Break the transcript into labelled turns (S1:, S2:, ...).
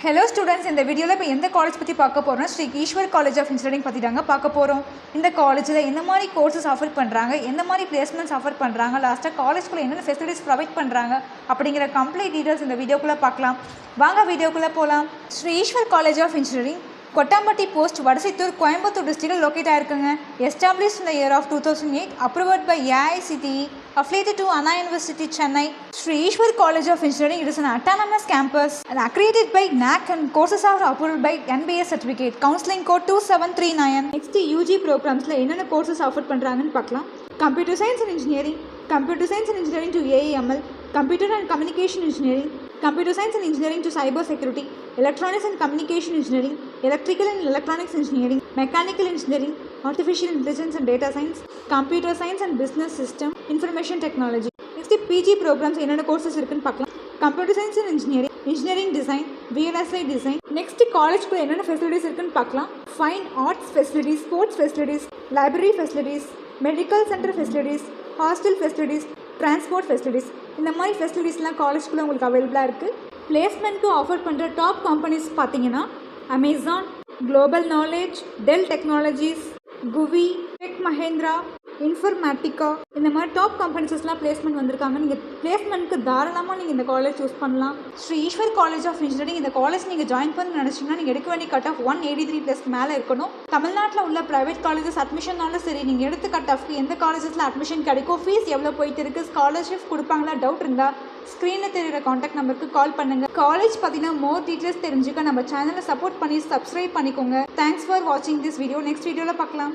S1: Hello students, in the video la எந்த college பத்தி பார்க்க போறோம்னா Sri Eswar college of engineering பத்தி தாங்க பார்க்க போறோம். இந்த காலேஜ்ல என்ன மாதிரி கோர்सेस ஆஃபர் பண்றாங்க, எந்த மாதிரி பிளேஸ்மென்ட்ஸ் ஆஃபர் பண்றாங்க, லாஸ்டா காலேஜ்க்குள்ள என்னென்ன ஃபெசிலிட்டிஸ் ப்ரொவைட் பண்றாங்க அப்படிங்கற கம்ப்ளீட் டீடைல்ஸ் இந்த வீடியோக்குள்ள பார்க்கலாம். வாங்க வீடியோக்குள்ள போலாம். Sri Eswar college of engineering Kottambatti Post, Vadasithur, Coimbatore district located ஆயிருக்குங்க. Established in the year of 2008, approved by AICTE, affiliated to Anna University, Chennai. Sri Ishwar College of Engineering, it is an autonomous campus and accredited by NAC and courses are approved by NBA certificate. Counseling code 2739. Next UG programs la என்னென்ன courses offer பண்றாங்கன்னு பார்க்கலாம். Computer Science and Engineering, Computer Science and Engineering to AEML, Computer and Communication Engineering, Computer Science and Engineering to Cyber Security, Electronics and Communication Engineering, Electrical and Electronics Engineering, Mechanical Engineering, Artificial Intelligence and Data Science, Computer Science and Business System, Information Technology. Next PG programs என்னென்ன courses இருக்குன்னு பார்க்கலாம். Computer Science and Engineering, Engineering Design, VLSI Design. Next college ku என்னென்ன facilities இருக்குன்னு பார்க்கலாம். Fine Arts Facilities, Sports Facilities, Library Facilities, Medical Center Facilities, Hostel Facilities, Transport Facilities. இந்த மாதிரி ஃபெசிலிட்டிஸ்லாம் காலேஜ்குள்ளே உங்களுக்கு அவைலபிளாக இருக்குது. பிளேஸ்மெண்ட்க்கு ஆஃபர் பண்ணுற டாப் கம்பெனிஸ் பார்த்தீங்கன்னா Amazon, global knowledge, Dell Technologies, குவி, டெக் மஹேந்திரா, இன்ஃபர்மேட்டிக்கா, இந்த மாதிரி டாப் கம்பெனிஸஸ்லாம் பிளேஸ்மெண்ட் வந்திருக்காங்க. நீங்கள் பிளேஸ்மெண்ட்க்கு தாராளமாக நீங்கள் இந்த காலேஜ் சூஸ் பண்ணலாம். Sri Eswar college of engineering இந்த காலேஜ் நீங்கள் ஜாயின் பண்ண நினச்சிங்கன்னா நீங்கள் எடுக்க வேண்டிய கட் ஆஃப் 183+ மேலே இருக்கணும். தமிழ்நாட்டில் உள்ள ப்ரைவேட் காலேஜஸ் அட்மிஷன்னாலும் சரி, நீங்கள் எடுத்த கட் ஆஃப்க்கு எந்த காலேஜஸில் அட்மிஷன் கிடைக்கும், ஃபீஸ் எவ்வளோ போயிட்டு இருக்குது, ஸ்காலர்ஷிப் கொடுப்பாங்களா, டவுட் இருந்தால் ஸ்க்ரீனில் தெரிகிற காண்டாக்ட் நம்பருக்கு கால் பண்ணுங்கள். காலேஜ் பார்த்தீங்கன்னா மோர் டீட்டெயில்ஸ் தெரிஞ்சுக்க நம்ம சேனலை சப்போர்ட் பண்ணி சப்ஸ்கிரைப் பண்ணிக்கோங்க. தேங்க்ஸ் ஃபார் வாட்சிங் திஸ் வீடியோ. நெக்ஸ்ட் வீடியோவில் பார்க்கலாம்.